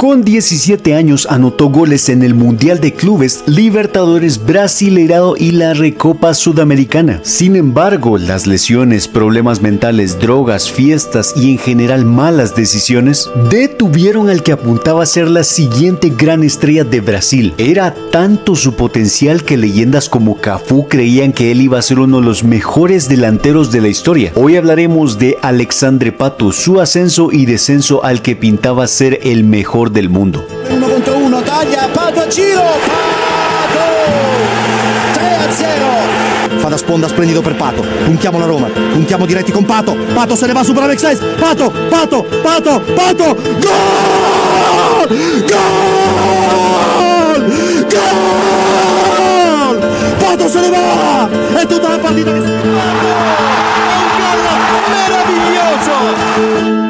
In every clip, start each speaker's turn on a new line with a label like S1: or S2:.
S1: Con 17 años anotó goles en el Mundial de Clubes, Libertadores, Brasileirao y la Recopa Sudamericana. Sin embargo, las lesiones, problemas mentales, drogas, fiestas y en general malas decisiones detuvieron al que apuntaba a ser la siguiente gran estrella de Brasil. Era tanto su potencial que leyendas como Cafú creían que él iba a ser uno de los mejores delanteros de la historia. Hoy hablaremos de Alexandre Pato, su ascenso y descenso al que pintaba ser el mejor del mundo.
S2: 1 contro 1, taglia, Pato a giro, Pato! 3-0. Fa da sponda splendido per Pato, puntiamo la Roma, puntiamo diretti con Pato, Pato se ne va su per Alexis, Pato, Pato, Pato, Pato, gol! Gol! Gol! Pato se ne va! È tutta la partita che si è un gol meraviglioso!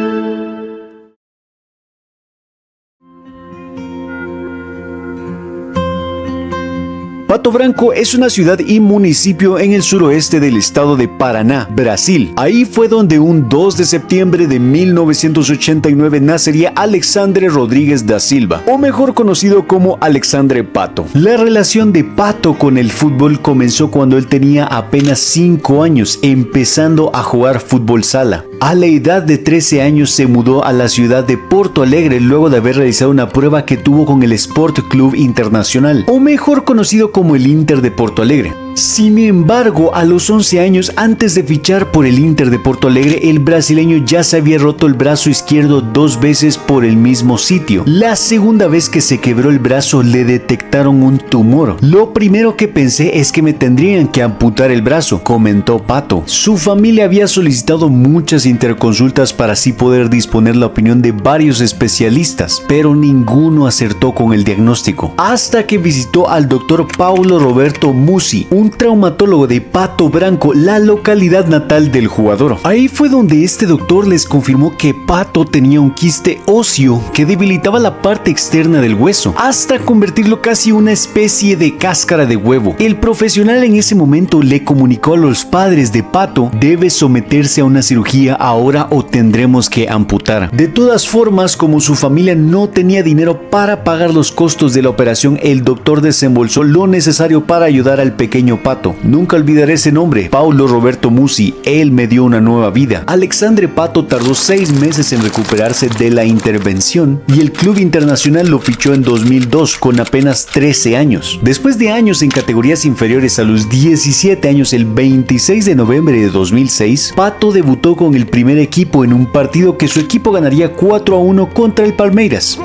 S1: Pato Branco es una ciudad y municipio en el suroeste del estado de Paraná, Brasil. Ahí fue donde un 2 de septiembre de 1989 nacería Alexandre Rodríguez da Silva, o mejor conocido como Alexandre Pato. La relación de Pato con el fútbol comenzó cuando él tenía apenas 5 años, empezando a jugar fútbol sala. A la edad de 13 años se mudó a la ciudad de Porto Alegre luego de haber realizado una prueba que tuvo con el Sport Club Internacional, o mejor conocido como el Inter de Porto Alegre. Sin embargo, a los 11 años, antes de fichar por el Inter de Porto Alegre, el brasileño ya se había roto el brazo izquierdo 2 veces por el mismo sitio. La segunda vez que se quebró el brazo le detectaron un tumor. Lo primero que pensé es que me tendrían que amputar el brazo, comentó Pato. Su familia había solicitado muchas interconsultas para así poder disponer la opinión de varios especialistas, pero ninguno acertó con el diagnóstico. Hasta que visitó al doctor Paulo Roberto Musi, un traumatólogo de Pato Branco, la localidad natal del jugador. Ahí fue donde este doctor les confirmó que Pato tenía un quiste óseo que debilitaba la parte externa del hueso, hasta convertirlo casi en una especie de cáscara de huevo. El profesional en ese momento le comunicó a los padres de Pato: debe someterse a una cirugía ahora o tendremos que amputar. De todas formas, como su familia no tenía dinero para pagar los costos de la operación, el doctor desembolsó lo necesario para ayudar al pequeño Pato. Nunca olvidaré ese nombre, Paulo Roberto Musi. Él me dio una nueva vida. Alexandre Pato tardó 6 meses en recuperarse de la intervención y el Club Internacional lo fichó en 2002 con apenas 13 años. Después de años en categorías inferiores, a los 17 años, el 26 de noviembre de 2006, Pato debutó con el primer equipo en un partido que su equipo ganaría 4-1 contra el Palmeiras.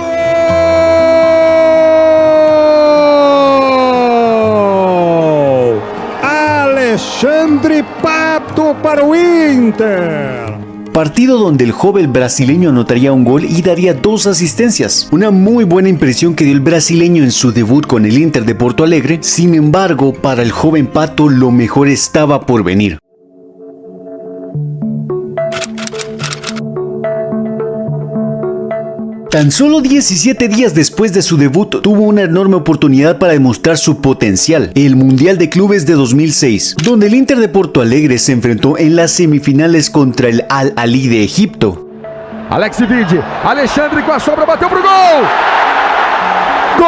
S3: Alexandre Pato para o Inter.
S1: Partido donde el joven brasileño anotaría un gol y daría 2 asistencias. Una muy buena impresión que dio el brasileño en su debut con el Inter de Porto Alegre. Sin embargo, para el joven Pato lo mejor estaba por venir. Tan solo 17 días después de su debut, tuvo una enorme oportunidad para demostrar su potencial: el Mundial de Clubes de 2006, donde el Inter de Porto Alegre se enfrentó en las semifinales contra el Al Ahly de Egipto.
S3: Alex Vide, Alexandre com a sobra, bateu pro gol! Gol!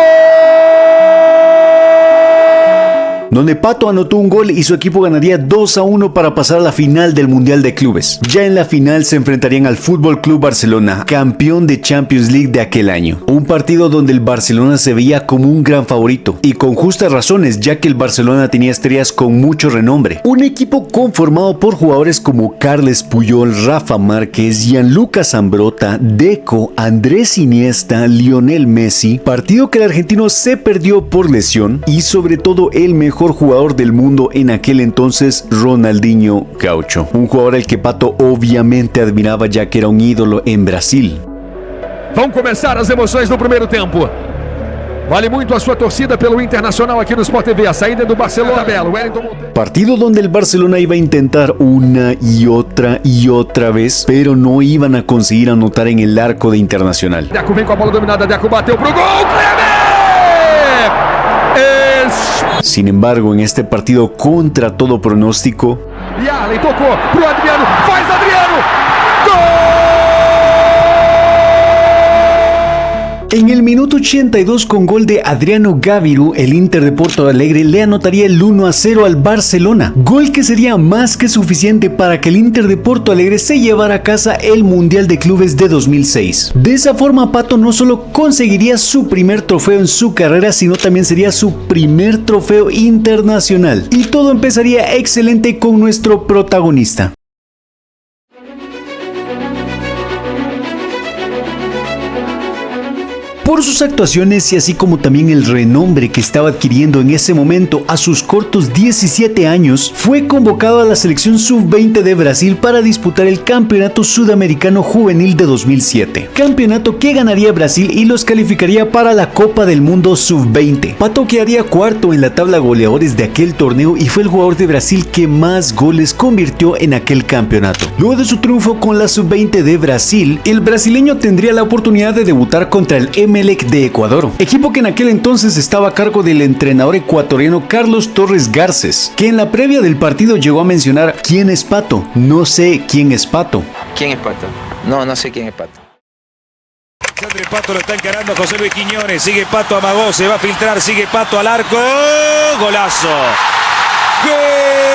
S1: Donde Pato anotó un gol y su equipo ganaría 2-1 para pasar a la final del Mundial de Clubes. Ya en la final se enfrentarían al Fútbol Club Barcelona, campeón de Champions League de aquel año. Un partido donde el Barcelona se veía como un gran favorito, y con justas razones, ya que el Barcelona tenía estrellas con mucho renombre. Un equipo conformado por jugadores como Carles Puyol, Rafa Márquez, Gianluca Zambrotta, Deco, Andrés Iniesta, Lionel Messi. Partido que el argentino se perdió por lesión, y sobre todo el mejor jugador del mundo en aquel entonces, Ronaldinho Gaucho, un jugador al que Pato obviamente admiraba, ya que era un ídolo en Brasil.
S3: Vão começar as emoções do primeiro tempo. Vale muito a sua torcida pelo Internacional aqui no Sport TV. A saída do Barcelona.
S1: Partido donde el Barcelona iba a intentar una y otra vez, pero no iban a conseguir anotar en el arco de Internacional.
S3: Deco vem com a bola dominada, Deco bateu pro gol,
S1: Sin embargo, en este partido contra todo pronóstico,
S3: e Arley tocou pro Adriano, faz Adriano!
S1: En el minuto 82 con gol de Adriano Gaviru, el Inter de Porto Alegre le anotaría el 1-0 al Barcelona, gol que sería más que suficiente para que el Inter de Porto Alegre se llevara a casa el Mundial de Clubes de 2006. De esa forma, Pato no solo conseguiría su primer trofeo en su carrera, sino también sería su primer trofeo internacional. Y todo empezaría excelente con nuestro protagonista. Por sus actuaciones y así como también el renombre que estaba adquiriendo en ese momento a sus cortos 17 años, fue convocado a la selección sub-20 de Brasil para disputar el Campeonato Sudamericano Juvenil de 2007. Campeonato que ganaría Brasil y los calificaría para la Copa del Mundo sub-20. Pato quedaría cuarto en la tabla de goleadores de aquel torneo y fue el jugador de Brasil que más goles convirtió en aquel campeonato. Luego de su triunfo con la sub-20 de Brasil, el brasileño tendría la oportunidad de debutar contra el Emelec de Ecuador, equipo que en aquel entonces estaba a cargo del entrenador ecuatoriano Carlos Torres Garces, que en la previa del partido llegó a mencionar: ¿quién es Pato? No sé quién es Pato.
S4: ¿Quién es Pato? No sé quién es Pato.
S5: Sandro Pato lo está encarando José Luis Quiñones, sigue Pato, amagó, se va a filtrar, sigue Pato al arco, golazo. ¡Gol!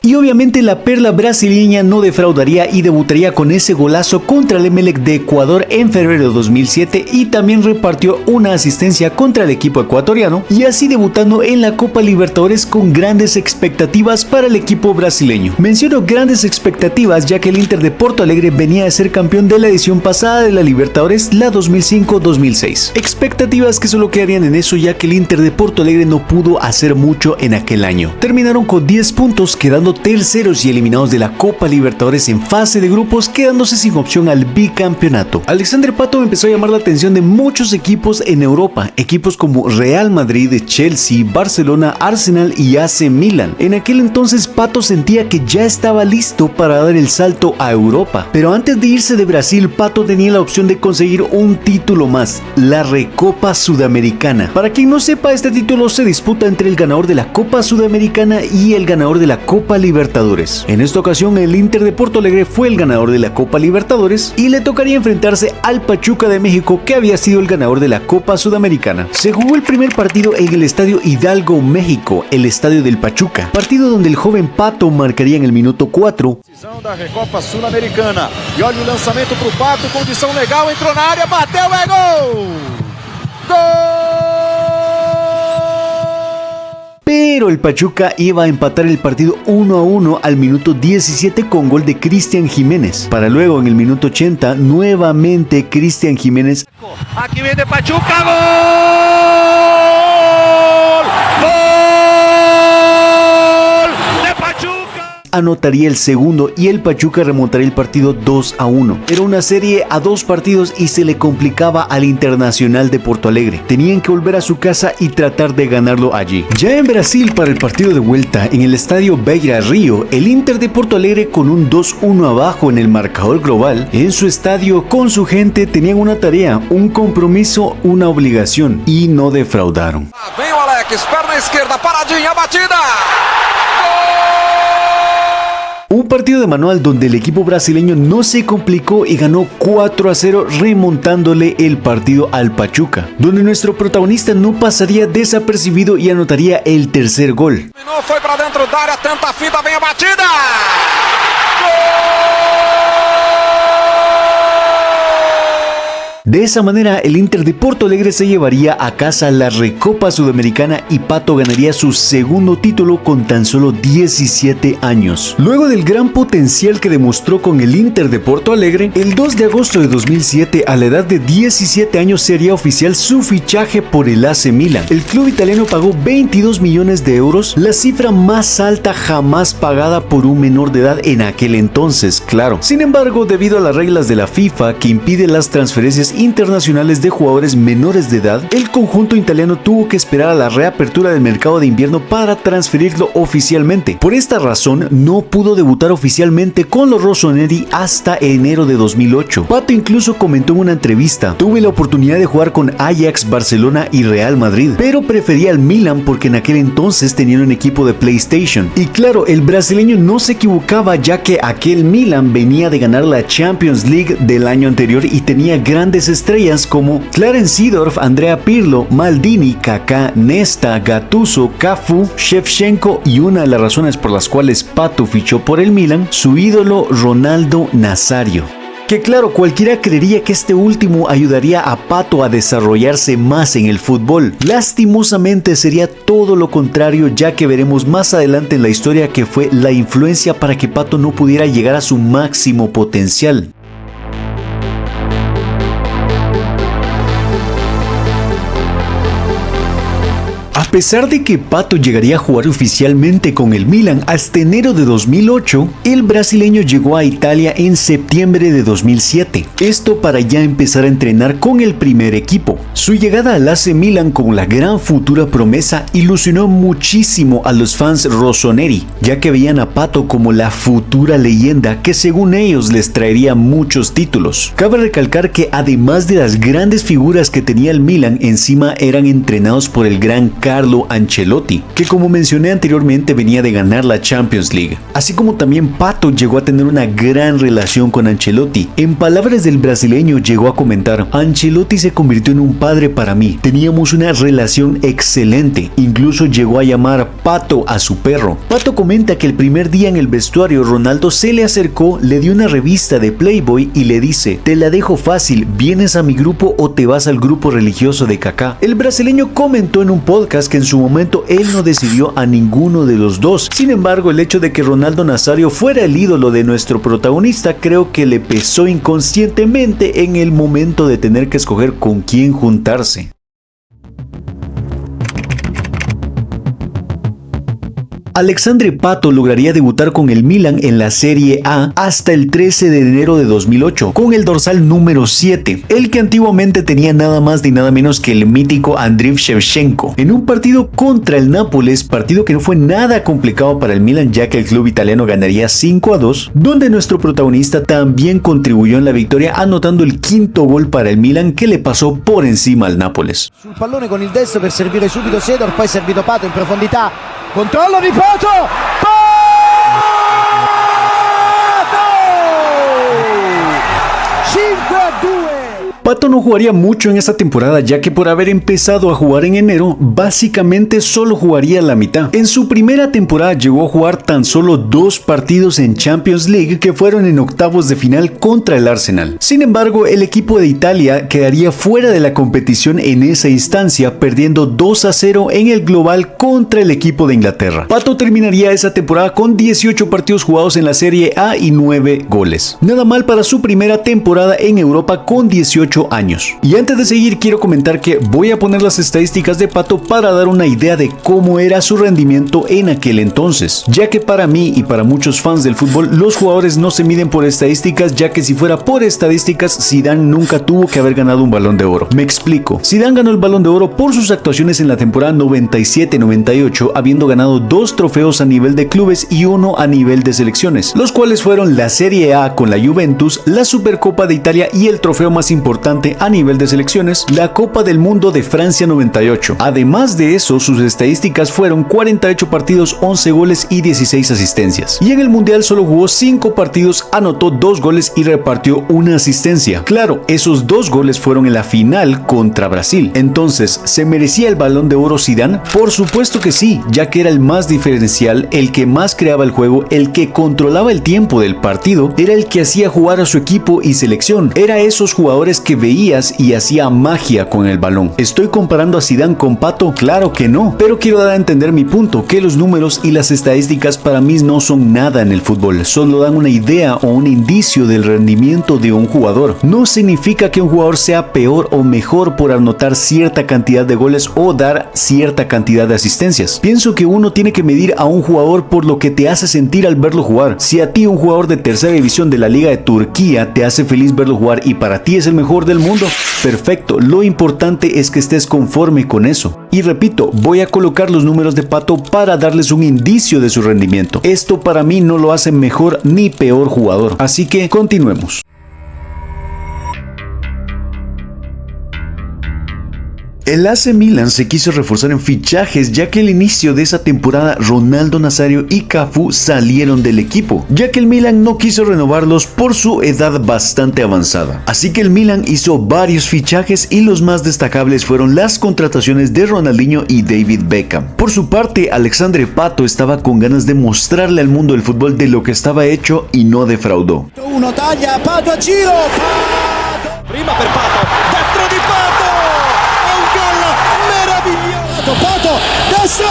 S1: Y obviamente la perla brasileña no defraudaría y debutaría con ese golazo contra el Emelec de Ecuador en febrero de 2007 y también repartió una asistencia contra el equipo ecuatoriano, y así debutando en la Copa Libertadores con grandes expectativas para el equipo brasileño. Menciono grandes expectativas ya que el Inter de Porto Alegre venía de ser campeón de la edición pasada de la Libertadores, la 2005-2006. Expectativas que solo quedarían en eso ya que el Inter de Porto Alegre no pudo hacer mucho en aquel año. Terminaron con 10 puntos, quedando terceros y eliminados de la Copa Libertadores en fase de grupos, quedándose sin opción al bicampeonato. Alexander Pato empezó a llamar la atención de muchos equipos en Europa, equipos como Real Madrid, Chelsea, Barcelona, Arsenal y AC Milan. En aquel entonces Pato sentía que ya estaba listo para dar el salto a Europa, pero antes de irse de Brasil, Pato tenía la opción de conseguir un título más, la Recopa Sudamericana. Para quien no sepa, este título se disputa entre el ganador de la Copa Sudamericana y el ganador de la Copa Libertadores. En esta ocasión el Inter de Porto Alegre fue el ganador de la Copa Libertadores y le tocaría enfrentarse al Pachuca de México, que había sido el ganador de la Copa Sudamericana. Se jugó el primer partido en el Estadio Hidalgo, México, el estadio del Pachuca, partido donde el joven Pato marcaría en el minuto 4.
S6: Decisão da Recopa Sul-Americana. E olha o lançamento pro Pato, condição legal, entrou na área, bateu, é gol! Gol!
S1: Pero el Pachuca iba a empatar el partido 1-1 al minuto 17 con gol de Cristian Jiménez, para luego en el minuto 80 nuevamente Cristian Jiménez.
S5: Aquí viene Pachuca, gol! ¡Gol! ¡De Pachuca!
S1: Anotaría el segundo y el Pachuca remontaría el partido 2-1. Era una serie a 2 partidos y se le complicaba al Internacional de Porto Alegre. Tenían que volver a su casa y tratar de ganarlo allí. Ya en Brasil, para el partido de vuelta en el estadio Beira Rio, el Inter de Porto Alegre, con un 2-1 abajo en el marcador global, en su estadio con su gente tenían una tarea, un compromiso, una obligación, y no defraudaron.
S6: Vem o Alex, perna esquerda, paradinha, batida!
S1: Un partido de manual donde el equipo brasileño no se complicó y ganó 4-0, remontándole el partido al Pachuca, donde nuestro protagonista no pasaría desapercibido y anotaría el tercer gol.
S6: Foi para dentro da área, tenta a fita, vem a batida!
S1: De esa manera, el Inter de Porto Alegre se llevaría a casa la Recopa Sudamericana y Pato ganaría su segundo título con tan solo 17 años. Luego del gran potencial que demostró con el Inter de Porto Alegre, el 2 de agosto de 2007, a la edad de 17 años, sería oficial su fichaje por el AC Milan. El club italiano pagó 22 millones de euros, la cifra más alta jamás pagada por un menor de edad en aquel entonces, claro. Sin embargo, debido a las reglas de la FIFA que impiden las transferencias internacionales de jugadores menores de edad, el conjunto italiano tuvo que esperar a la reapertura del mercado de invierno para transferirlo oficialmente. Por esta razón, no pudo debutar oficialmente con los rossoneri hasta enero de 2008. Pato incluso comentó en una entrevista: tuve la oportunidad de jugar con Ajax, Barcelona y Real Madrid, pero prefería al Milan porque en aquel entonces tenían un equipo de PlayStation. Y claro, el brasileño no se equivocaba, ya que aquel Milan venía de ganar la Champions League del año anterior y tenía grandes estrellas como Clarence Seedorf, Andrea Pirlo, Maldini, Kaká, Nesta, Gattuso, Cafu, Shevchenko y una de las razones por las cuales Pato fichó por el Milan, su ídolo Ronaldo Nazario. Que claro, cualquiera creería que este último ayudaría a Pato a desarrollarse más en el fútbol. Lastimosamente sería todo lo contrario, ya que veremos más adelante en la historia que fue la influencia para que Pato no pudiera llegar a su máximo potencial. A pesar de que Pato llegaría a jugar oficialmente con el Milan hasta enero de 2008, el brasileño llegó a Italia en septiembre de 2007. Esto para ya empezar a entrenar con el primer equipo. Su llegada al AC Milan como la gran futura promesa ilusionó muchísimo a los fans rossoneri, ya que veían a Pato como la futura leyenda que según ellos les traería muchos títulos. Cabe recalcar que además de las grandes figuras que tenía el Milan, encima eran entrenados por el gran Carlo Ancelotti, que como mencioné anteriormente venía de ganar la Champions League. Así como también Pato llegó a tener una gran relación con Ancelotti. En palabras del brasileño llegó a comentar: Ancelotti se convirtió en un padre para mí, teníamos una relación excelente, incluso llegó a llamar Pato a su perro. Pato comenta que el primer día en el vestuario Ronaldo se le acercó, le dio una revista de Playboy y le dice: te la dejo fácil, ¿vienes a mi grupo o te vas al grupo religioso de Kaká? El brasileño comentó en un podcast que en su momento él no decidió a ninguno de los dos. Sin embargo, el hecho de que Ronaldo Nazario fuera el ídolo de nuestro protagonista creo que le pesó inconscientemente en el momento de tener que escoger con quién juntarse. Alexandre Pato lograría debutar con el Milan en la Serie A hasta el 13 de enero de 2008, con el dorsal número 7, el que antiguamente tenía nada más ni nada menos que el mítico Andriy Shevchenko, en un partido contra el Nápoles, partido que no fue nada complicado para el Milan, ya que el club italiano ganaría 5-2, donde nuestro protagonista también contribuyó en la victoria, anotando el quinto gol para el Milan, que le pasó por encima al Nápoles.
S7: Sul pallone con il destro per servire subito Seedorf, poi servito Pato in profondità, controllo di Pato! Pato! 5-2!
S1: Pato no jugaría mucho en esta temporada, ya que por haber empezado a jugar en enero, básicamente solo jugaría la mitad. En su primera temporada llegó a jugar tan solo 2 partidos en Champions League, que fueron en octavos de final contra el Arsenal. Sin embargo, el equipo de Italia quedaría fuera de la competición en esa instancia, perdiendo 2-0 en el global contra el equipo de Inglaterra. Pato terminaría esa temporada con 18 partidos jugados en la Serie A y 9 goles. Nada mal para su primera temporada en Europa con 18 años. Y antes de seguir, quiero comentar que voy a poner las estadísticas de Pato para dar una idea de cómo era su rendimiento en aquel entonces, ya que para mí y para muchos fans del fútbol, los jugadores no se miden por estadísticas, ya que si fuera por estadísticas, Zidane nunca tuvo que haber ganado un Balón de Oro. Me explico. Zidane ganó el Balón de Oro por sus actuaciones en la temporada 97-98, habiendo ganado 2 trofeos a nivel de clubes y 1 a nivel de selecciones, los cuales fueron la Serie A con la Juventus, la Supercopa de Italia y el trofeo más importante a nivel de selecciones, la Copa del Mundo de Francia 98. Además de eso, sus estadísticas fueron 48 partidos, 11 goles y 16 asistencias. Y en el Mundial solo jugó 5 partidos, anotó 2 goles y repartió una asistencia. Claro, esos 2 goles fueron en la final contra Brasil. Entonces, ¿se merecía el Balón de Oro Zidane? Por supuesto que sí, ya que era el más diferencial, el que más creaba el juego, el que controlaba el tiempo del partido, era el que hacía jugar a su equipo y selección. Era esos jugadores que veías y hacía magia con el balón. ¿Estoy comparando a Zidane con Pato? Claro que no, pero quiero dar a entender mi punto, que los números y las estadísticas para mí no son nada en el fútbol, solo dan una idea o un indicio del rendimiento de un jugador. No significa que un jugador sea peor o mejor por anotar cierta cantidad de goles o dar cierta cantidad de asistencias. Pienso que uno tiene que medir a un jugador por lo que te hace sentir al verlo jugar. Si a ti un jugador de tercera división de la Liga de Turquía te hace feliz verlo jugar y para ti es el mejor, mejor del mundo. Perfecto, lo importante es que estés conforme con eso. Y repito, voy a colocar los números de Pato para darles un indicio de su rendimiento. Esto para mí no lo hace mejor ni peor jugador. Así que continuemos. El AC Milan se quiso reforzar en fichajes ya que al inicio de esa temporada Ronaldo Nazario y Cafú salieron del equipo, ya que el Milan no quiso renovarlos por su edad bastante avanzada. Así que el Milan hizo varios fichajes y los más destacables fueron las contrataciones de Ronaldinho y David Beckham. Por su parte, Alexandre Pato estaba con ganas de mostrarle al mundo del fútbol de lo que estaba hecho y no defraudó.
S7: Uno taglia, Pato a giro, Pato! Prima per Pato, destro di Pato! Pato, destro.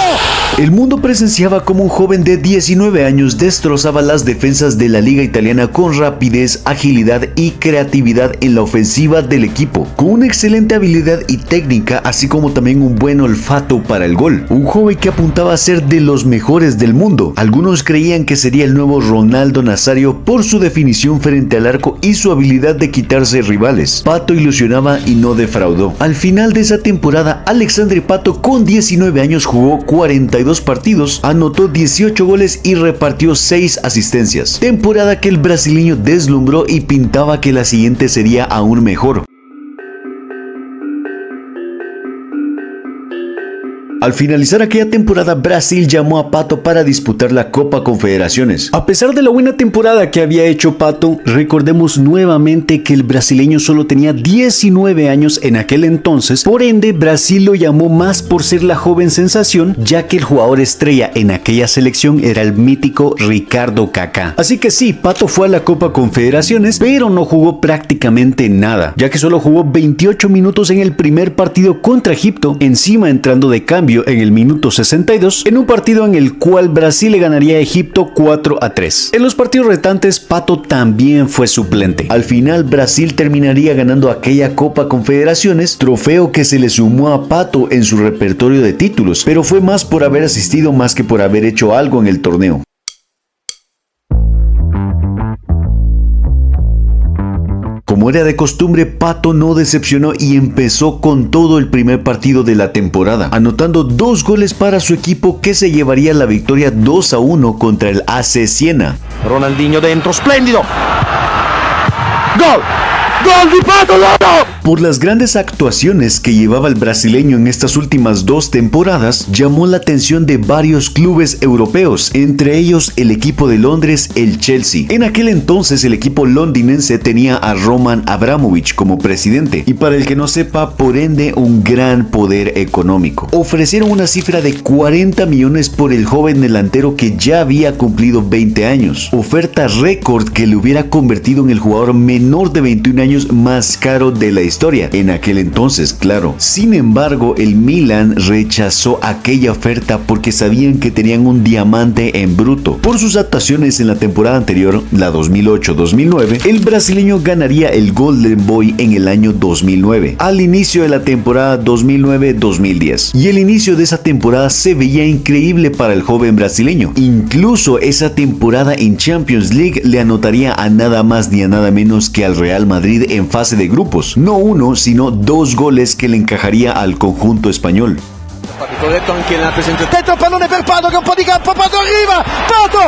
S1: El mundo presenciaba como un joven de 19 años destrozaba las defensas de la liga italiana con rapidez, agilidad y creatividad en la ofensiva del equipo, con una excelente habilidad y técnica, así como también un buen olfato para el gol. Un joven que apuntaba a ser de los mejores del mundo. Algunos creían que sería el nuevo Ronaldo Nazario por su definición frente al arco y su habilidad de quitarse rivales. Pato ilusionaba y no defraudó. Al final de esa temporada, Alexandre Pato con 19 años jugó 42 partidos, anotó 18 goles y repartió 6 asistencias. Temporada que el brasileño deslumbró y pintaba que la siguiente sería aún mejor. Al finalizar aquella temporada, Brasil llamó a Pato para disputar la Copa Confederaciones. A pesar de la buena temporada que había hecho Pato, recordemos nuevamente que el brasileño solo tenía 19 años en aquel entonces, por ende Brasil lo llamó más por ser la joven sensación, ya que el jugador estrella en aquella selección era el mítico Ricardo Kaká. Así que sí, Pato fue a la Copa Confederaciones, pero no jugó prácticamente nada, ya que solo jugó 28 minutos en el primer partido contra Egipto, encima entrando de cambio en el minuto 62, en un partido en el cual Brasil le ganaría a Egipto 4-3. En los partidos restantes, Pato también fue suplente. Al final, Brasil terminaría ganando aquella Copa Confederaciones, trofeo que se le sumó a Pato en su repertorio de títulos, pero fue más por haber asistido más que por haber hecho algo en el torneo. Como era de costumbre, Pato no decepcionó y empezó con todo el primer partido de la temporada, anotando 2 goles para su equipo que se llevaría la victoria 2-1 contra el AC Siena.
S2: Ronaldinho dentro, splendido. Gol! Gol di Pato, loro!
S1: Por las grandes actuaciones que llevaba el brasileño en estas últimas 2 temporadas, llamó la atención de varios clubes europeos, entre ellos el equipo de Londres, el Chelsea. En aquel entonces el equipo londinense tenía a Roman Abramovich como presidente y, para el que no sepa, por ende un gran poder económico. Ofrecieron una cifra de 40 millones por el joven delantero que ya había cumplido 20 años, oferta récord que le hubiera convertido en el jugador menor de 21 años más caro de la historia en aquel entonces, claro. Sin embargo, el Milan rechazó aquella oferta porque sabían que tenían un diamante en bruto. Por sus actuaciones en la temporada anterior, la 2008-2009, el brasileño ganaría el Golden Boy en el año 2009, al inicio de la temporada 2009-2010. Y el inicio de esa temporada se veía increíble para el joven brasileño. Incluso esa temporada en Champions League le anotaría a nada más ni a nada menos que al Real Madrid en fase de grupos. No 1, sino 2 goles que le encajaría al conjunto español.
S7: Dentro pallone per Pato che un po' di campo, Pato arriva, Pato!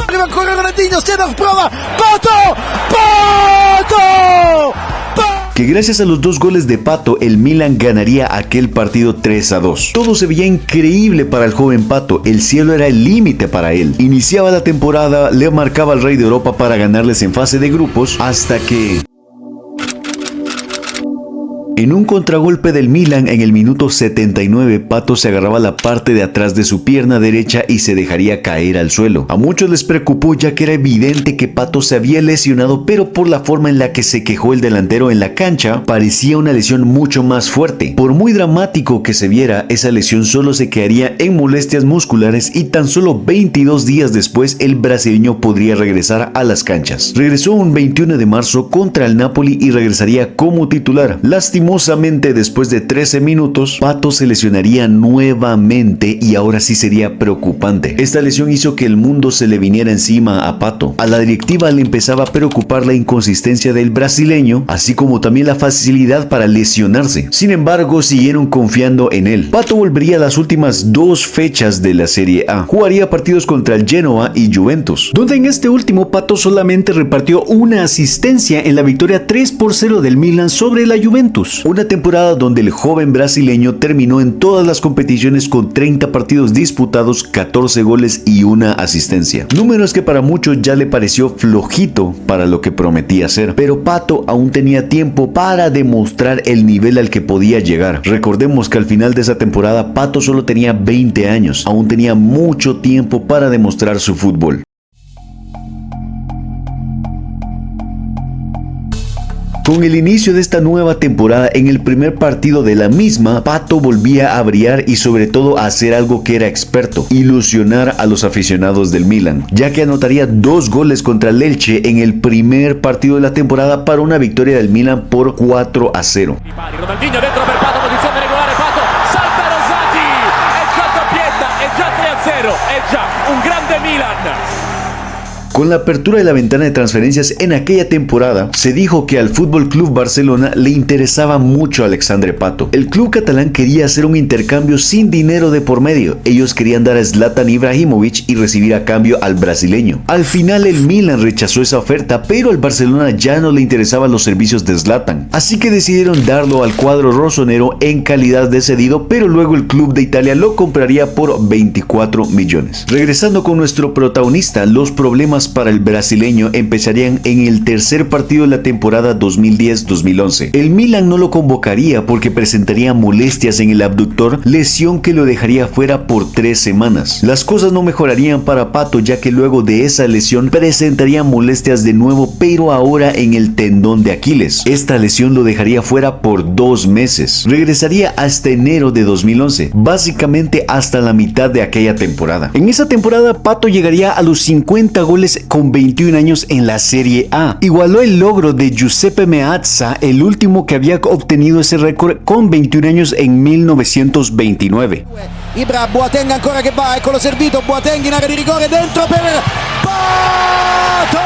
S7: Arriva ancora Ronaldinho, Seedorf prova, Pato!
S1: Que gracias a los 2 goles de Pato, el Milan ganaría aquel partido 3-2. Todo se veía increíble para el joven Pato, el cielo era el límite para él. Iniciaba la temporada, le marcaba al rey de Europa para ganarles en fase de grupos, hasta que... En un contragolpe del Milan en el minuto 79, Pato se agarraba la parte de atrás de su pierna derecha y se dejaría caer al suelo. A muchos les preocupó, ya que era evidente que Pato se había lesionado, pero por la forma en la que se quejó el delantero en la cancha, parecía una lesión mucho más fuerte. Por muy dramático que se viera, esa lesión solo se quedaría en molestias musculares y tan solo 22 días después el brasileño podría regresar a las canchas. Regresó un 21 de marzo contra el Napoli y regresaría como titular. Lastimosamente, Lastimosamente, después de 13 minutos, Pato se lesionaría nuevamente y ahora sí sería preocupante. Esta lesión hizo que el mundo se le viniera encima a Pato. A la directiva le empezaba a preocupar la inconsistencia del brasileño, así como también la facilidad para lesionarse. Sin embargo, siguieron confiando en él. Pato volvería a las últimas 2 fechas de la Serie A. Jugaría partidos contra el Genoa y Juventus, donde en este último Pato solamente repartió una asistencia en la victoria 3-0 del Milan sobre la Juventus. Una temporada donde el joven brasileño terminó en todas las competiciones con 30 partidos disputados, 14 goles y una asistencia. Números que para muchos ya le pareció flojito para lo que prometía ser, pero Pato aún tenía tiempo para demostrar el nivel al que podía llegar. Recordemos que al final de esa temporada Pato solo tenía 20 años, aún tenía mucho tiempo para demostrar su fútbol. Con el inicio de esta nueva temporada, en el primer partido de la misma, Pato volvía a brillar y sobre todo a hacer algo que era experto: ilusionar a los aficionados del Milan, ya que anotaría 2 goles contra el Elche en el primer partido de la temporada para una victoria del Milan por 4-0.
S8: Ronaldinho dentro per Pato, posizione regolare, Pato salta Rosati e già doppietta, e già 3-0, e già un grande Milan.
S1: Con la apertura de la ventana de transferencias en aquella temporada, se dijo que al Fútbol Club Barcelona le interesaba mucho a Alexandre Pato. El club catalán quería hacer un intercambio sin dinero de por medio. Ellos querían dar a Zlatan Ibrahimovic y recibir a cambio al brasileño. Al final el Milan rechazó esa oferta, pero al Barcelona ya no le interesaban los servicios de Zlatan. Así que decidieron darlo al cuadro rosonero en calidad de cedido, pero luego el club de Italia lo compraría por 24 millones. Regresando con nuestro protagonista, los problemas para el brasileño empezarían en el tercer partido de la temporada 2010-2011. El Milan no lo convocaría porque presentaría molestias en el abductor, lesión que lo dejaría fuera por 3 semanas. Las cosas no mejorarían para Pato, ya que luego de esa lesión presentaría molestias de nuevo, pero ahora en el tendón de Aquiles. Esta lesión lo dejaría fuera por 2 meses. Regresaría hasta enero de 2011, básicamente hasta la mitad de aquella temporada. En esa temporada Pato llegaría a los 50 goles con 21 años en la Serie A. Igualó el logro de Giuseppe Meazza, el último que había obtenido ese récord con 21 años en 1929.
S7: Ibra, Boateng ancora che va, eccolo servito, Boateng in area di rigore, dentro per Pato!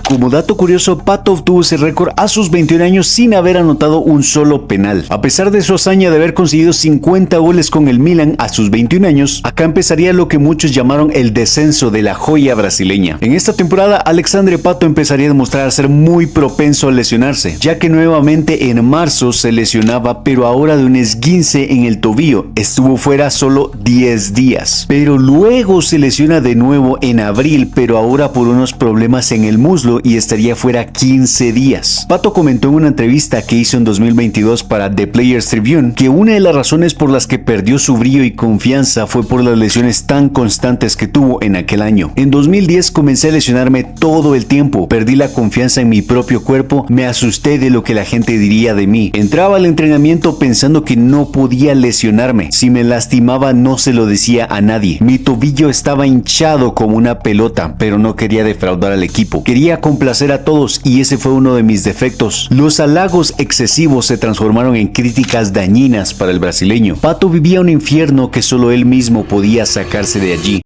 S7: Como dato curioso, Pato obtuvo ese récord a sus 21 años sin haber anotado un solo penal. A pesar de su hazaña de haber conseguido 50 goles con el Milan a sus 21 años, acá empezaría lo que muchos llamaron el descenso de la joya brasileña. En esta temporada, Alexandre Pato empezaría a demostrar ser muy propenso a lesionarse, ya que nuevamente en marzo se lesionaba, pero ahora de un esguince en el tobillo. Estuvo fuera solo 10 días. Pero luego se lesiona de nuevo en abril, pero ahora por unos problemas en el muslo, y estaría fuera 15 días. Pato comentó en una entrevista que hizo en 2022 para The Players Tribune que una de las razones por las que perdió su brillo y confianza fue por las lesiones tan constantes que tuvo en aquel año. En 2010 comencé a lesionarme todo el tiempo, perdí la confianza en mi propio cuerpo, me asusté de lo que la gente diría de mí. Entraba al entrenamiento pensando que no podía lesionarme. Si me lastimaba no se lo decía a nadie. Mi tobillo estaba hinchado como una pelota, pero no quería defraudar al equipo. Quería complacer a todos y ese fue uno de mis defectos. Los halagos excesivos se transformaron en críticas dañinas para el brasileño. Pato vivía un infierno que solo él mismo podía sacarse de allí.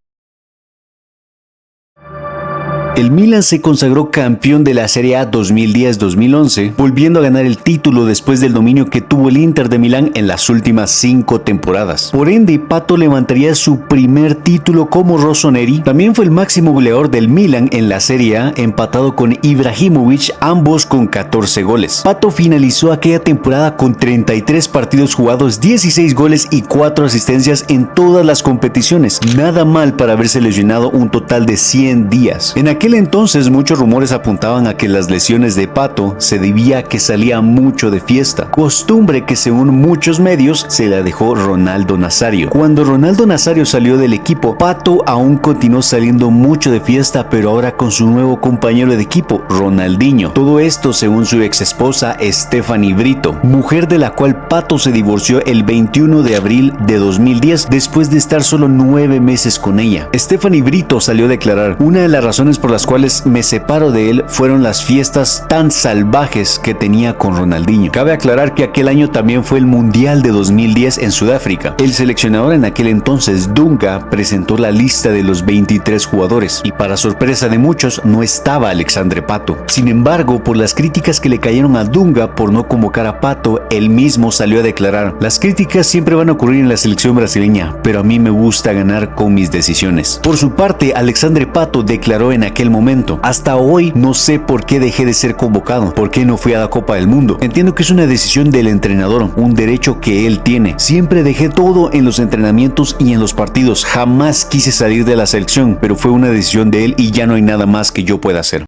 S7: El Milan se consagró campeón de la Serie A 2010-2011, volviendo a ganar el título después del dominio que tuvo el Inter de Milán en las últimas 5 temporadas. Por ende, Pato levantaría su primer título como rossoneri. También fue el máximo goleador del Milan en la Serie A, empatado con Ibrahimovic, ambos con 14 goles. Pato finalizó aquella temporada con 33 partidos jugados, 16 goles y 4 asistencias en todas las competiciones. Nada mal para haberse lesionado un total de 100 días. En aquel entonces muchos rumores apuntaban a que las lesiones de Pato se debía a que salía mucho de fiesta, costumbre que según muchos medios se la dejó Ronaldo Nazario. Cuando Ronaldo Nazario salió del equipo, Pato aún continuó saliendo mucho de fiesta, pero ahora con su nuevo compañero de equipo, Ronaldinho. Todo esto según su ex esposa Stephanie Brito, mujer de la cual Pato se divorció el 21 de abril de 2010 después de estar solo 9 meses con ella. Stephanie Brito salió a declarar: una de las razones por
S1: las cuales me separo de él fueron las fiestas tan salvajes que tenía con Ronaldinho. Cabe aclarar que aquel año también fue el Mundial de 2010 en Sudáfrica. El seleccionador en aquel entonces, Dunga, presentó la lista de los 23 jugadores y para sorpresa de muchos no estaba Alexandre Pato. Sin embargo, por las críticas que le cayeron a Dunga por no convocar a Pato, él mismo salió a declarar: las críticas siempre van a ocurrir en la selección brasileña, pero a mí me gusta ganar con mis decisiones. Por su parte, Alexandre Pato declaró en aquel momento: hasta hoy no sé por qué dejé de ser convocado, por qué no fui a la Copa del Mundo. Entiendo que es una decisión del entrenador, un derecho que él tiene. Siempre dejé todo en los entrenamientos y en los partidos, jamás quise salir de la selección, pero fue una decisión de él y ya no hay nada más que yo pueda hacer.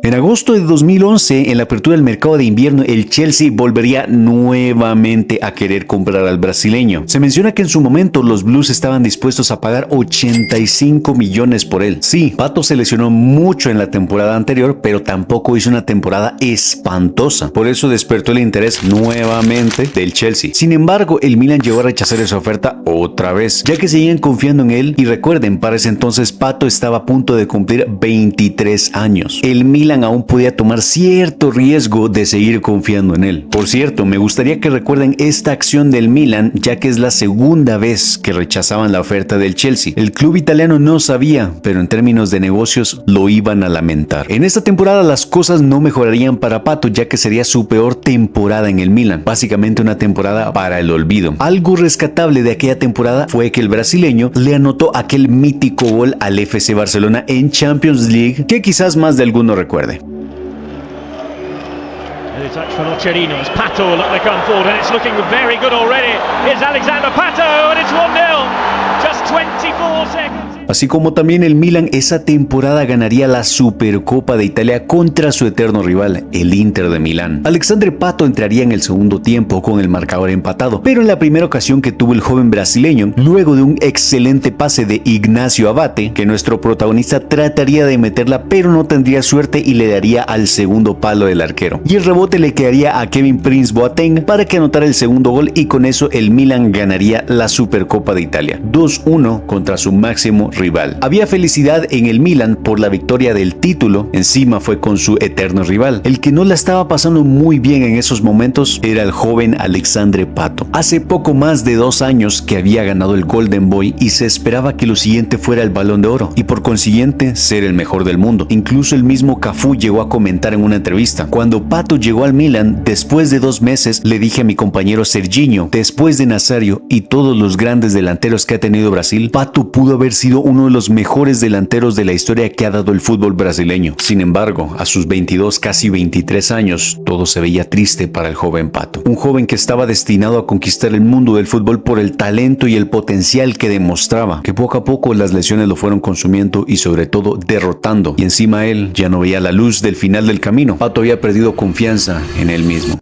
S1: En agosto de 2011, en la apertura del mercado de invierno, el Chelsea volvería nuevamente a querer comprar al brasileño. Se menciona que en su momento los Blues estaban dispuestos a pagar 85 millones por él. Sí, Pato se lesionó mucho en la temporada anterior, pero tampoco hizo una temporada espantosa. Por eso despertó el interés nuevamente del Chelsea. Sin embargo, el Milan llegó a rechazar esa oferta otra vez, ya que seguían confiando en él. Y recuerden, para ese entonces Pato estaba a punto de cumplir 23 años. El Milan aún podía tomar cierto riesgo de seguir confiando en él. Por cierto, me gustaría que recuerden esta acción del Milan, ya que es la segunda vez que rechazaban la oferta del Chelsea. El club italiano no sabía, pero en términos de negocios lo iban a lamentar. En esta temporada las cosas no mejorarían para Pato, ya que sería su peor temporada en el Milan, básicamente una temporada para el olvido. Algo rescatable de aquella temporada fue que el brasileño le anotó aquel mítico gol al FC Barcelona en Champions League, que quizás más de alguno recuerde.
S8: The touch for Nocerino as Pato look to come forward and it's looking very good already. Here's Alexander Pato and it's 1-0. Just 24 seconds.
S1: Así como también el Milan esa temporada ganaría la Supercopa de Italia contra su eterno rival, el Inter de Milán. Alexandre Pato entraría en el segundo tiempo con el marcador empatado, pero en la primera ocasión que tuvo el joven brasileño, luego de un excelente pase de Ignacio Abate, que nuestro protagonista trataría de meterla pero no tendría suerte y le daría al segundo palo del arquero. Y el rebote le quedaría a Kevin Prince Boateng para que anotara el segundo gol y con eso el Milan ganaría la Supercopa de Italia, 2-1 contra su máximo rival. Había felicidad en el Milan por la victoria del título, encima fue con su eterno rival. El que no la estaba pasando muy bien en esos momentos era el joven Alexandre Pato. Hace poco más de 2 años que había ganado el Golden Boy y se esperaba que lo siguiente fuera el Balón de Oro y por consiguiente ser el mejor del mundo. Incluso el mismo Cafú llegó a comentar en una entrevista: cuando Pato llegó al Milan, después de 2 meses le dije a mi compañero Serginho, después de Nazario y todos los grandes delanteros que ha tenido Brasil, Pato pudo haber sido uno de los mejores delanteros de la historia que ha dado el fútbol brasileño. Sin embargo, a sus 22, casi 23 años, todo se veía triste para el joven Pato. Un joven que estaba destinado a conquistar el mundo del fútbol por el talento y el potencial que demostraba, que poco a poco las lesiones lo fueron consumiendo y sobre todo derrotando. Y encima él ya no veía la luz del final del camino. Pato había perdido confianza en él mismo.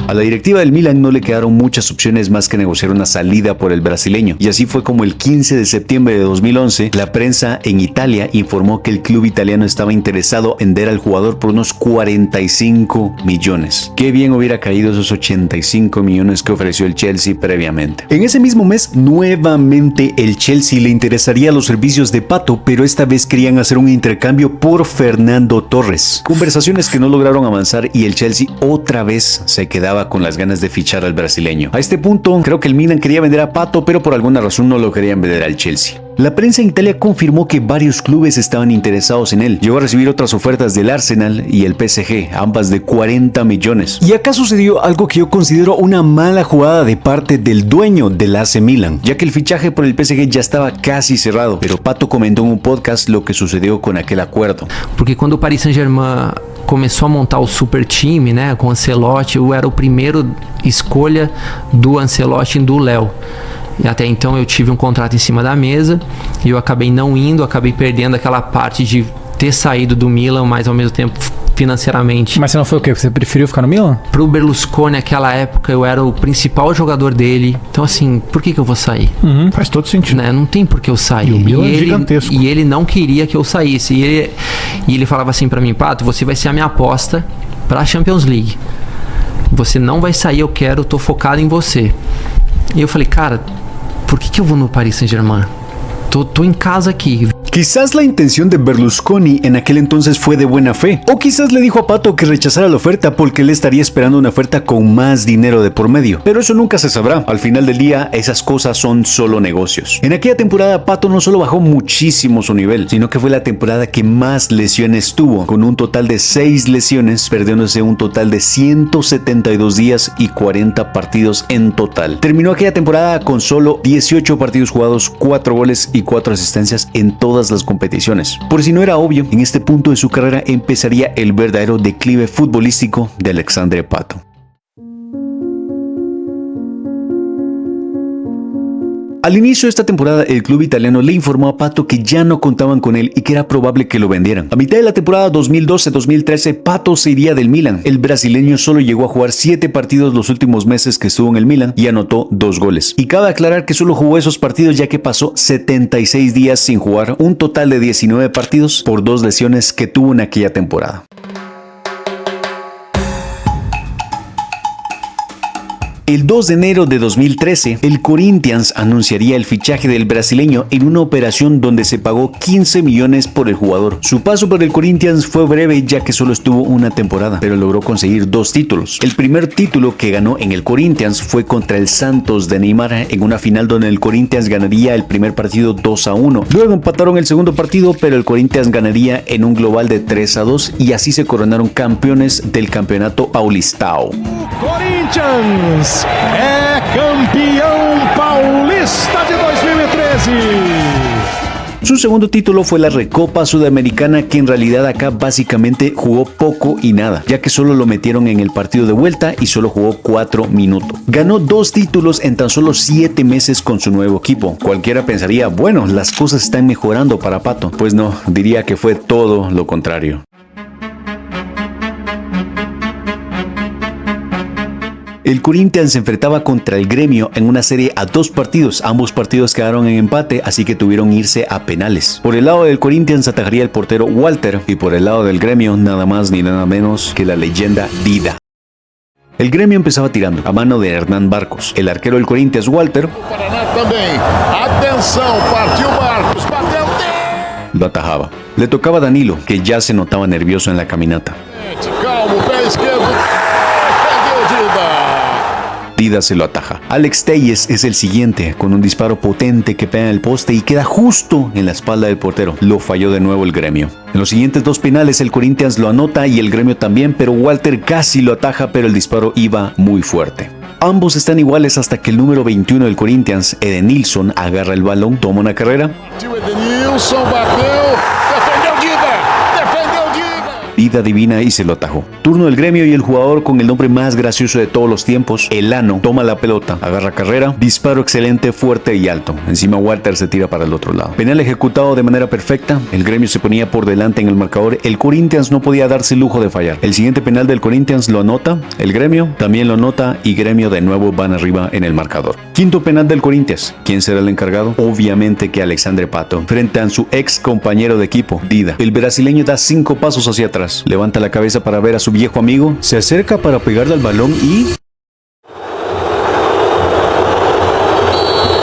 S1: A la directiva del Milan no le quedaron muchas opciones más que negociar una salida por el brasileño, y así fue como el 15 de septiembre de 2011 la prensa en Italia informó que el club italiano estaba interesado en vender al jugador por unos 45 millones. Qué bien hubiera caído esos 85 millones que ofreció el Chelsea previamente. En ese mismo mes, nuevamente el Chelsea le interesaría los servicios de Pato, pero esta vez querían hacer un intercambio por Fernando Torres. Conversaciones que no lograron avanzar y el Chelsea otra vez se quedaba con las ganas de fichar al brasileño. A este punto, creo que el Milan quería vender a Pato, pero por alguna razón no lo querían vender al Chelsea. La prensa en Italia confirmó que varios clubes estaban interesados en él. Llegó a recibir otras ofertas del Arsenal y el PSG, ambas de 40 millones. Y acá sucedió algo que yo considero una mala jugada de parte del dueño del AC Milan, ya que el fichaje por el PSG ya estaba casi cerrado, pero Pato comentó en un podcast lo que sucedió con aquel acuerdo.
S9: Porque quando o Paris Saint-Germain começou a montar o super time, né, com o Ancelotti, eu era o primeiro escolha do Ancelotti e do Léo. E até então eu tive um contrato em cima da mesa e eu acabei não indo, acabei perdendo aquela parte de ter saído do Milan, mas ao mesmo tempo financeiramente.
S10: Mas você não foi o quê? Você preferiu ficar no Milan?
S9: Pro Berlusconi naquela época eu era o principal jogador dele. Então assim, por que eu vou sair?
S10: Faz todo sentido.
S9: Né? Não tem por que eu sair.
S10: E o Milan é gigantesco.
S9: E ele não queria que eu saísse. E ele falava assim pra mim: Pato, você vai ser a minha aposta pra Champions League. Você não vai sair, tô focado em você. E eu falei, cara, por que eu vou no Paris Saint-Germain? Tô em casa aqui.
S1: Quizás la intención de Berlusconi en aquel entonces fue de buena fe, o quizás le dijo a Pato que rechazara la oferta porque él estaría esperando una oferta con más dinero de por medio, pero eso nunca se sabrá. Al final del día, esas cosas son solo negocios. En aquella temporada, Pato no solo bajó muchísimo su nivel, sino que fue la temporada que más lesiones tuvo, con un total de 6 lesiones, perdiéndose un total de 172 días y 40 partidos en total. Terminó aquella temporada con solo 18 partidos jugados, 4 goles y 4 asistencias en todas las competiciones. Por si no era obvio, en este punto de su carrera empezaría el verdadero declive futbolístico de Alexandre Pato. Al inicio de esta temporada, el club italiano le informó a Pato que ya no contaban con él y que era probable que lo vendieran. A mitad de la temporada 2012-2013, Pato se iría del Milan. El brasileño solo llegó a jugar 7 partidos los últimos meses que estuvo en el Milan y anotó 2 goles. Y cabe aclarar que solo jugó esos partidos ya que pasó 76 días sin jugar, un total de 19 partidos por 2 lesiones que tuvo en aquella temporada. El 2 de enero de 2013, el Corinthians anunciaría el fichaje del brasileño en una operación donde se pagó 15 millones por el jugador. Su paso por el Corinthians fue breve ya que solo estuvo una temporada, pero logró conseguir 2 títulos. El primer título que ganó en el Corinthians fue contra el Santos de Neymar en una final donde el Corinthians ganaría el primer partido 2-1. Luego empataron el segundo partido, pero el Corinthians ganaría en un global de 3-2 y así se coronaron campeones del campeonato paulistao.
S6: Corinthians é campeão paulista de 2013.
S1: Su segundo título fue la Recopa Sudamericana, que en realidad acá básicamente jugó poco y nada, ya que solo lo metieron en el partido de vuelta y solo jugó 4 minutos. Ganó 2 títulos en tan solo 7 meses con su nuevo equipo. Cualquiera pensaría, bueno, las cosas están mejorando para Pato. Pues no, diría que fue todo lo contrario. El Corinthians se enfrentaba contra el Gremio en una serie a 2 partidos. Ambos partidos quedaron en empate, así que tuvieron que irse a penales. Por el lado del Corinthians atajaría el portero Walter y por el lado del Gremio nada más ni nada menos que la leyenda Dida. El Gremio empezaba tirando a mano de Hernán Barcos. El arquero del Corinthians, Walter, lo atajaba. Le tocaba a Danilo, que ya se notaba nervioso en la caminata. Dida se lo ataja. Alex Telles es el siguiente, con un disparo potente que pega en el poste y queda justo en la espalda del portero. Lo falló de nuevo el Gremio. En los siguientes 2 penales el Corinthians lo anota y el Gremio también, pero Walter casi lo ataja, pero el disparo iba muy fuerte. Ambos están iguales hasta que el número 21 del Corinthians, Edenilson, agarra el balón, toma una carrera. Dida divina y se lo atajó. Turno del Gremio y el jugador con el nombre más gracioso de todos los tiempos, Elano, toma la pelota, agarra carrera, disparo excelente, fuerte y alto. Encima Walter se tira para el otro lado. Penal ejecutado de manera perfecta, el Gremio se ponía por delante en el marcador, el Corinthians no podía darse el lujo de fallar. El siguiente penal del Corinthians lo anota, el Gremio también lo anota y Gremio de nuevo van arriba en el marcador. Quinto penal del Corinthians. ¿Quién será el encargado? Obviamente que Alexandre Pato, frente a su ex compañero de equipo, Dida. El brasileño da 5 pasos hacia atrás. Levanta la cabeza para ver a su viejo amigo, se acerca para pegarle al balón y...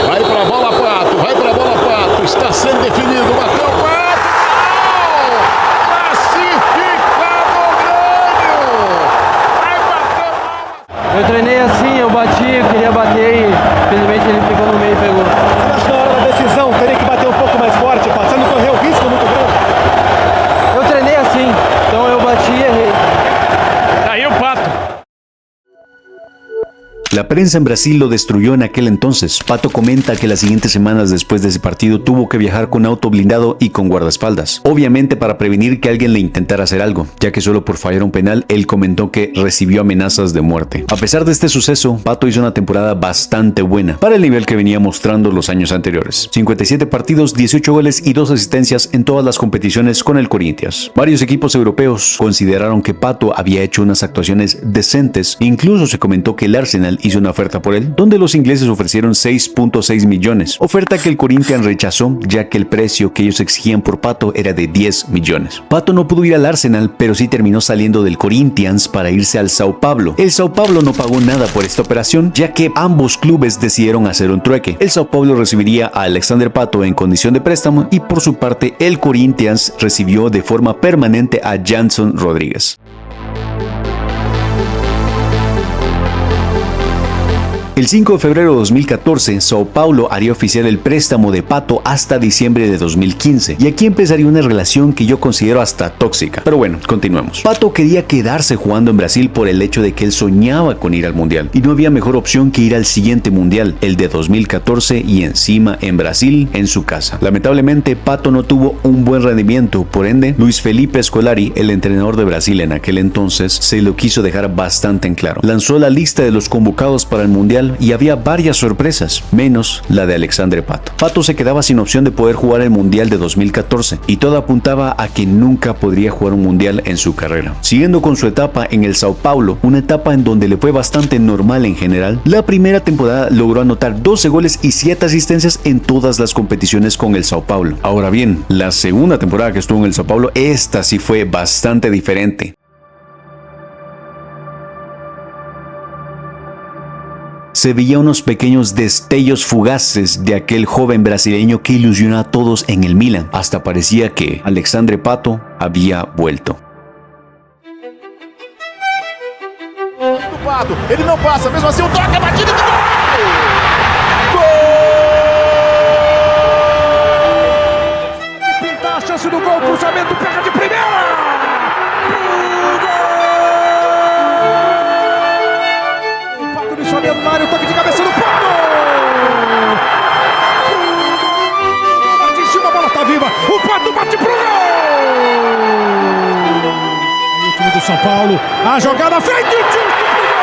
S6: Vai pra bola, Pato, está sendo definido, bateu o Pato, classificado o Grêmio, vai bater.
S11: Eu treinei assim, eu bati, eu queria bater e infelizmente ele ficou no meio e pegou.
S6: Mas na hora da decisão, teria que bater um pouco mais forte, passando correu risco muito grande.
S11: Eu treinei assim, então eu bati e errei.
S6: Aí o Pato.
S1: La prensa en Brasil lo destruyó en aquel entonces. Pato comenta que las siguientes semanas después de ese partido tuvo que viajar con auto blindado y con guardaespaldas. Obviamente para prevenir que alguien le intentara hacer algo, ya que solo por fallar un penal, él comentó que recibió amenazas de muerte. A pesar de este suceso, Pato hizo una temporada bastante buena, para el nivel que venía mostrando los años anteriores. 57 partidos, 18 goles y 2 asistencias en todas las competiciones con el Corinthians. Varios equipos europeos consideraron que Pato había hecho unas actuaciones decentes, incluso se comentó que el Arsenal hizo una oferta por él, donde los ingleses ofrecieron 6.6 millones, oferta que el Corinthians rechazó ya que el precio que ellos exigían por Pato era de 10 millones. Pato no pudo ir al Arsenal, pero sí terminó saliendo del Corinthians para irse al Sao Paulo. El Sao Paulo no pagó nada por esta operación, ya que ambos clubes decidieron hacer un trueque. El Sao Paulo recibiría a Alexander Pato en condición de préstamo y por su parte el Corinthians recibió de forma permanente a Jason Rodríguez. El 5 de febrero de 2014, Sao Paulo haría oficial el préstamo de Pato hasta diciembre de 2015, y aquí empezaría una relación que yo considero hasta tóxica. Pero bueno, continuemos. Pato quería quedarse jugando en Brasil por el hecho de que él soñaba con ir al Mundial, y no había mejor opción que ir al siguiente Mundial, el de 2014, y encima en Brasil, en su casa. Lamentablemente, Pato no tuvo un buen rendimiento, por ende, Luis Felipe Scolari, el entrenador de Brasil en aquel entonces, se lo quiso dejar bastante en claro. Lanzó la lista de los convocados para el Mundial y había varias sorpresas, menos la de Alexander Pato. Pato se quedaba sin opción de poder jugar el Mundial de 2014 y todo apuntaba a que nunca podría jugar un Mundial en su carrera. Siguiendo con su etapa en el Sao Paulo, una etapa en donde le fue bastante normal en general, la primera temporada logró anotar 12 goles y 7 asistencias en todas las competiciones con el Sao Paulo. Ahora bien, la segunda temporada que estuvo en el Sao Paulo, esta sí fue bastante diferente. Se veía unos pequeños destellos fugaces de aquel joven brasileño que ilusionó a todos en el Milan. Hasta parecía que Alexandre Pato había vuelto.
S6: Pato, ele não passa, mesmo assim toque, a batida de gol! Gol! Pinta a chance do gol, cruzamento, pega de primeira! Mário, toque de cabeça no Pato! Bate em cima, a bola tá viva! O Pato bate pro gol! O time do São Paulo, a jogada feita e o tiro pro gol!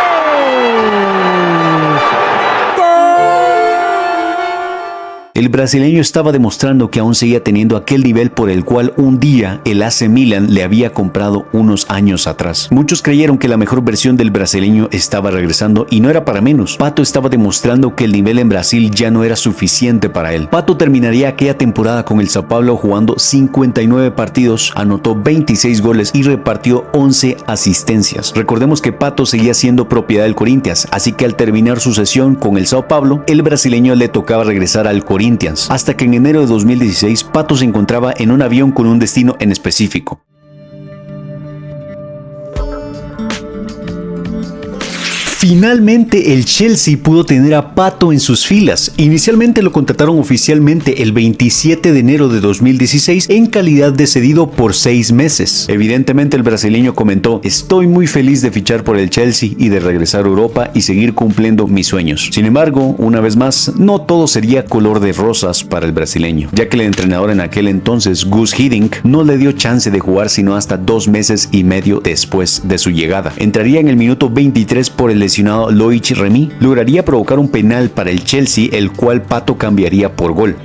S1: El brasileño estaba demostrando que aún seguía teniendo aquel nivel por el cual un día el AC Milan le había comprado unos años atrás. Muchos creyeron que la mejor versión del brasileño estaba regresando y no era para menos. Pato estaba demostrando que el nivel en Brasil ya no era suficiente para él. Pato terminaría aquella temporada con el Sao Paulo jugando 59 partidos, anotó 26 goles y repartió 11 asistencias. Recordemos que Pato seguía siendo propiedad del Corinthians, así que al terminar su sesión con el Sao Paulo, el brasileño le tocaba regresar al Corinthians, hasta que en enero de 2016 Pato se encontraba en un avión con un destino en específico. Finalmente el Chelsea pudo tener a Pato en sus filas. Inicialmente lo contrataron oficialmente el 27 de enero de 2016 en calidad de cedido por 6 meses. Evidentemente el brasileño comentó: estoy muy feliz de fichar por el Chelsea y de regresar a Europa y seguir cumpliendo mis sueños. Sin embargo, una vez más, no todo sería color de rosas para el brasileño, ya que el entrenador en aquel entonces, Guus Hiddink, no le dio chance de jugar sino hasta 2 meses y medio después de su llegada. Entraría en el minuto 23 por el lesionado Loic Remy, lograría provocar un penal para el Chelsea, el cual Pato cambiaría por gol.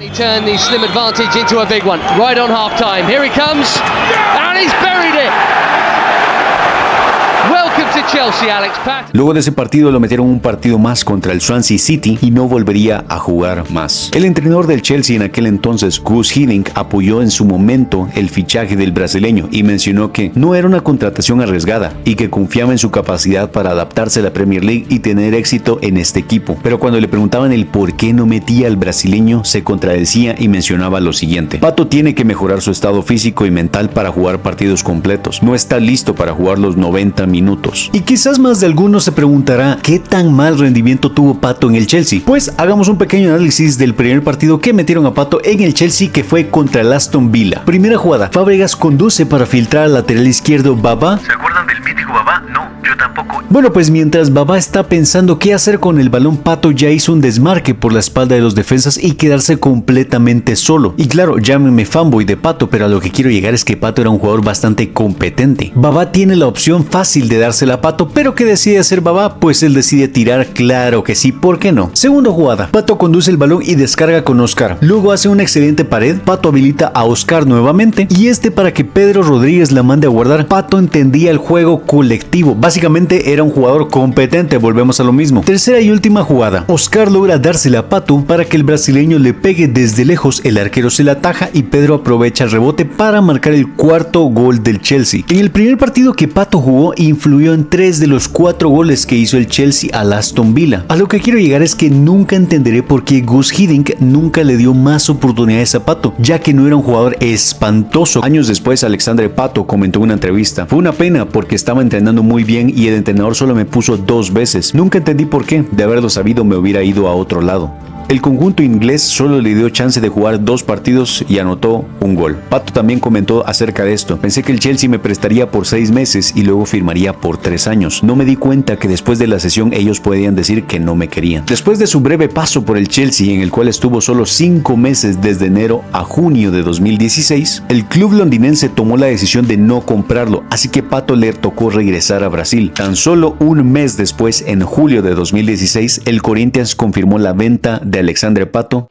S1: Luego de ese partido lo metieron un partido más contra el Swansea City y no volvería a jugar más. El entrenador del Chelsea en aquel entonces, Guus Hiddink, apoyó en su momento el fichaje del brasileño y mencionó que no era una contratación arriesgada y que confiaba en su capacidad para adaptarse a la Premier League y tener éxito en este equipo. Pero cuando le preguntaban el por qué no metía al brasileño, se contradecía y mencionaba lo siguiente: Pato tiene que mejorar su estado físico y mental para jugar partidos completos. No está listo para jugar los 90 minutos. Y quizás más de alguno se preguntará ¿qué tan mal rendimiento tuvo Pato en el Chelsea? Pues hagamos un pequeño análisis del primer partido que metieron a Pato en el Chelsea, que fue contra el Aston Villa. Primera jugada, Fábregas conduce para filtrar al lateral izquierdo Baba.
S12: ¿Se acuerdan del mítico Baba? No, yo tampoco.
S1: Bueno, pues mientras Baba está pensando qué hacer con el balón, Pato ya hizo un desmarque por la espalda de los defensas y quedarse completamente solo. Y claro, llámeme fanboy de Pato, pero a lo que quiero llegar es que Pato era un jugador bastante competente. Baba tiene la opción fácil de dársela a Pato, pero ¿qué decide hacer Baba? Pues él decide tirar, claro que sí, ¿por qué no? Segunda jugada, Pato conduce el balón y descarga con Oscar. Luego hace una excelente pared, Pato habilita a Oscar nuevamente y para que Pedro Rodríguez la mande a guardar. Pato entendía el juego colectivo, básicamente Básicamente era un jugador competente, volvemos a lo mismo. Tercera y última jugada. Oscar logra dársela a Pato para que el brasileño le pegue desde lejos, el arquero se la ataja y Pedro aprovecha el rebote para marcar el cuarto gol del Chelsea. En el primer partido que Pato jugó, influyó en 3 de los 4 goles que hizo el Chelsea al Aston Villa. A lo que quiero llegar es que nunca entenderé por qué Gus Hiddink nunca le dio más oportunidades a Pato, ya que no era un jugador espantoso. Años después, Alexandre Pato comentó en una entrevista: fue una pena porque estaba entrenando muy bien y el entrenador solo me puso 2 veces. Nunca entendí por qué. De haberlo sabido me hubiera ido a otro lado. El conjunto inglés solo le dio chance de jugar 2 partidos y anotó un gol. Pato también comentó acerca de esto: pensé que el Chelsea me prestaría por 6 meses y luego firmaría por 3 años. No me di cuenta que después de la sesión ellos podían decir que no me querían. Después de su breve paso por el Chelsea, en el cual estuvo solo 5 meses desde enero a junio de 2016, el club londinense tomó la decisión de no comprarlo, así que Pato le tocó regresar a Brasil. Tan solo un mes después, en julio de 2016, el Corinthians confirmó la venta de Alexandre Pato.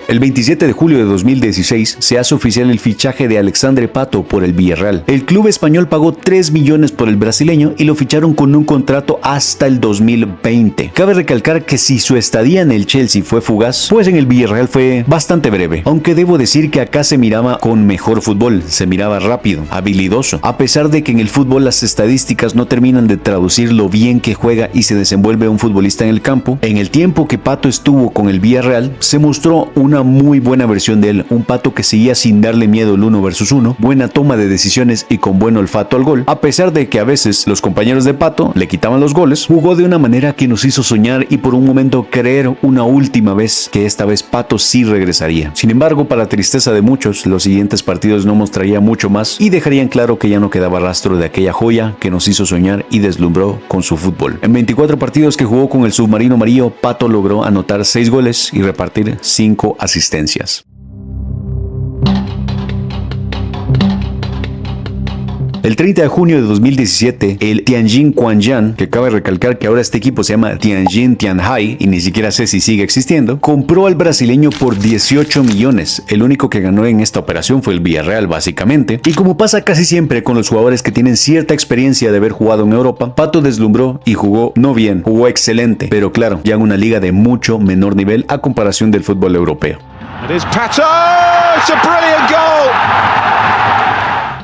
S1: El 27 de julio de 2016 se hace oficial el fichaje de Alexandre Pato por el Villarreal. El club español pagó 3 millones por el brasileño y lo ficharon con un contrato hasta el 2020. Cabe recalcar que si su estadía en el Chelsea fue fugaz, pues en el Villarreal fue bastante breve. Aunque debo decir que acá se miraba con mejor fútbol, se miraba rápido, habilidoso. A pesar de que en el fútbol las estadísticas no terminan de traducir lo bien que juega y se desenvuelve un futbolista en el campo, en el tiempo que Pato estuvo con el Villarreal, se mostró una muy buena versión de él, un Pato que seguía sin darle miedo el 1 versus 1, buena toma de decisiones y con buen olfato al gol. A pesar de que a veces los compañeros de Pato le quitaban los goles, jugó de una manera que nos hizo soñar y por un momento creer una última vez que esta vez Pato sí regresaría. Sin embargo, para tristeza de muchos, los siguientes partidos no mostraría mucho más y dejarían claro que ya no quedaba rastro de aquella joya que nos hizo soñar y deslumbró con su fútbol. En 24 partidos que jugó con el submarino amarillo, Pato logró anotar 6 goles y repartir 5 asistencias. El 30 de junio de 2017, el Tianjin Quanjian, que cabe recalcar que ahora este equipo se llama Tianjin Tianhai y ni siquiera sé si sigue existiendo, compró al brasileño por 18 millones. El único que ganó en esta operación fue el Villarreal, básicamente. Y como pasa casi siempre con los jugadores que tienen cierta experiencia de haber jugado en Europa, Pato deslumbró y jugó no bien, jugó excelente, pero claro, ya en una liga de mucho menor nivel a comparación del fútbol europeo.
S6: Pato, it's a brilliant goal.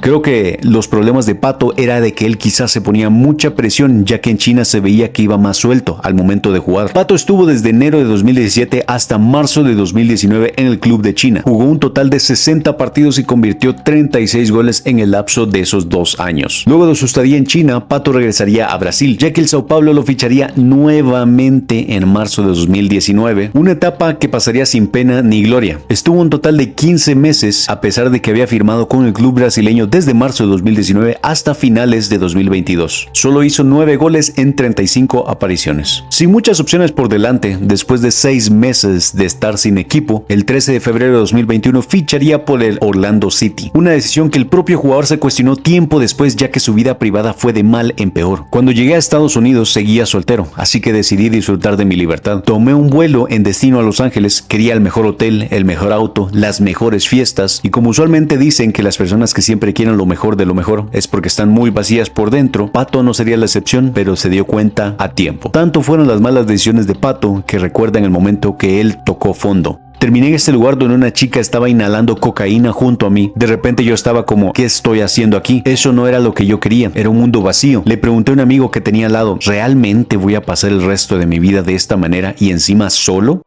S1: Creo que los problemas de Pato era de que él quizás se ponía mucha presión, ya que en China se veía que iba más suelto al momento de jugar. Pato estuvo desde enero de 2017 hasta marzo de 2019 en el club de China. Jugó un total de 60 partidos y convirtió 36 goles en el lapso de esos 2 años. Luego de su estadía en China, Pato regresaría a Brasil, ya que el Sao Paulo lo ficharía nuevamente en marzo de 2019, una etapa que pasaría sin pena ni gloria. Estuvo un total de 15 meses, a pesar de que había firmado con el club brasileño desde marzo de 2019 hasta finales de 2022. Solo hizo 9 goles en 35 apariciones. Sin muchas opciones por delante, después de 6 meses de estar sin equipo, el 13 de febrero de 2021 ficharía por el Orlando City. Una decisión que el propio jugador se cuestionó tiempo después, ya que su vida privada fue de mal en peor. Cuando llegué a Estados Unidos seguía soltero, así que decidí disfrutar de mi libertad. Tomé un vuelo en destino a Los Ángeles, quería el mejor hotel, el mejor auto, las mejores fiestas, y como usualmente dicen que las personas que siempre quieren lo mejor de lo mejor es porque están muy vacías por dentro, Pato no sería la excepción, pero se dio cuenta a tiempo. Tanto fueron las malas decisiones de Pato que recuerda en el momento que él tocó fondo. Terminé en este lugar donde una chica estaba inhalando cocaína junto a mí. De repente yo estaba como, ¿qué estoy haciendo aquí? Eso no era lo que yo quería, era un mundo vacío. Le pregunté a un amigo que tenía al lado, ¿realmente voy a pasar el resto de mi vida de esta manera y encima solo?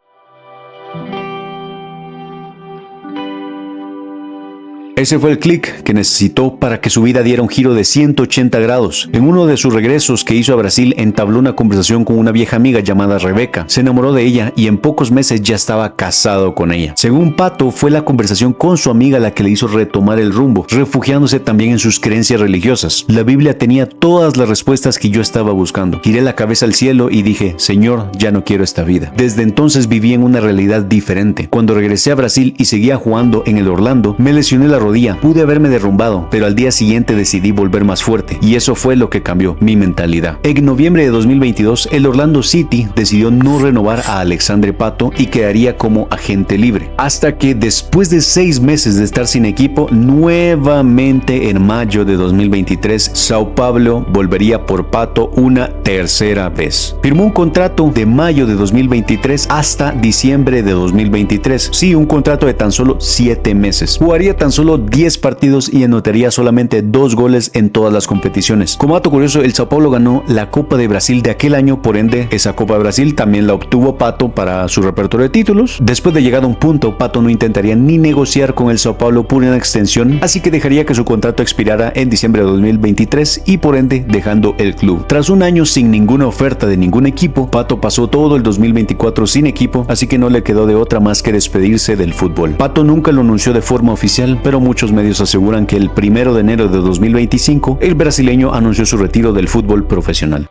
S1: Ese fue el clic que necesitó para que su vida diera un giro de 180 grados. En uno de sus regresos que hizo a Brasil, entabló una conversación con una vieja amiga llamada Rebeca. Se enamoró de ella y en pocos meses ya estaba casado con ella. Según Pato, fue la conversación con su amiga la que le hizo retomar el rumbo, refugiándose también en sus creencias religiosas. La Biblia tenía todas las respuestas que yo estaba buscando. Giré la cabeza al cielo y dije, Señor, ya no quiero esta vida. Desde entonces viví en una realidad diferente. Cuando regresé a Brasil y seguía jugando en el Orlando, me lesioné la rodilla día. Pude haberme derrumbado, pero al día siguiente decidí volver más fuerte. Y eso fue lo que cambió mi mentalidad. En noviembre de 2022, el Orlando City decidió no renovar a Alexandre Pato y quedaría como agente libre. Hasta que después de 6 meses de estar sin equipo, nuevamente en mayo de 2023, Sao Paulo volvería por Pato una tercera vez. Firmó un contrato de mayo de 2023 hasta diciembre de 2023. Sí, un contrato de tan solo 7 meses. Jugaría tan solo 10 partidos y anotaría solamente 2 goles en todas las competiciones. Como dato curioso, el Sao Paulo ganó la Copa de Brasil de aquel año, por ende, esa Copa de Brasil también la obtuvo Pato para su repertorio de títulos. Después de llegar a un punto, Pato no intentaría ni negociar con el Sao Paulo por una extensión, así que dejaría que su contrato expirara en diciembre de 2023 y por ende dejando el club. Tras un año sin ninguna oferta de ningún equipo, Pato pasó todo el 2024 sin equipo, así que no le quedó de otra más que despedirse del fútbol. Pato nunca lo anunció de forma oficial, pero muchos medios aseguran que el 1 de enero de 2025 el brasileño anunció su retiro del fútbol profesional.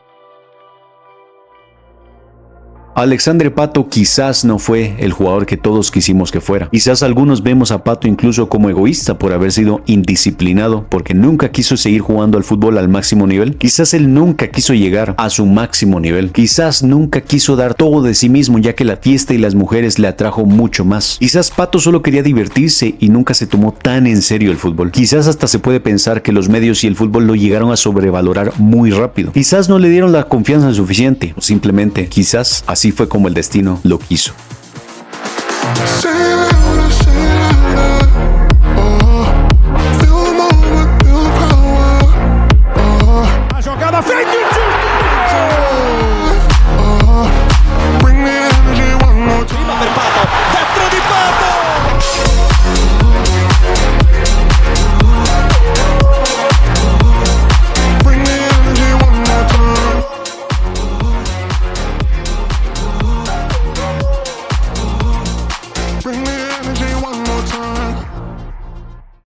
S1: Alexandre Pato quizás no fue el jugador que todos quisimos que fuera. Quizás algunos vemos a Pato incluso como egoísta por haber sido indisciplinado, porque nunca quiso seguir jugando al fútbol al máximo nivel. Quizás él nunca quiso llegar a su máximo nivel. Quizás nunca quiso dar todo de sí mismo, ya que la fiesta y las mujeres le atrajo mucho más. Quizás Pato solo quería divertirse y nunca se tomó tan en serio el fútbol. Quizás hasta se puede pensar que los medios y el fútbol lo llegaron a sobrevalorar muy rápido. Quizás no le dieron la confianza suficiente, o simplemente quizás así fue como el destino lo quiso.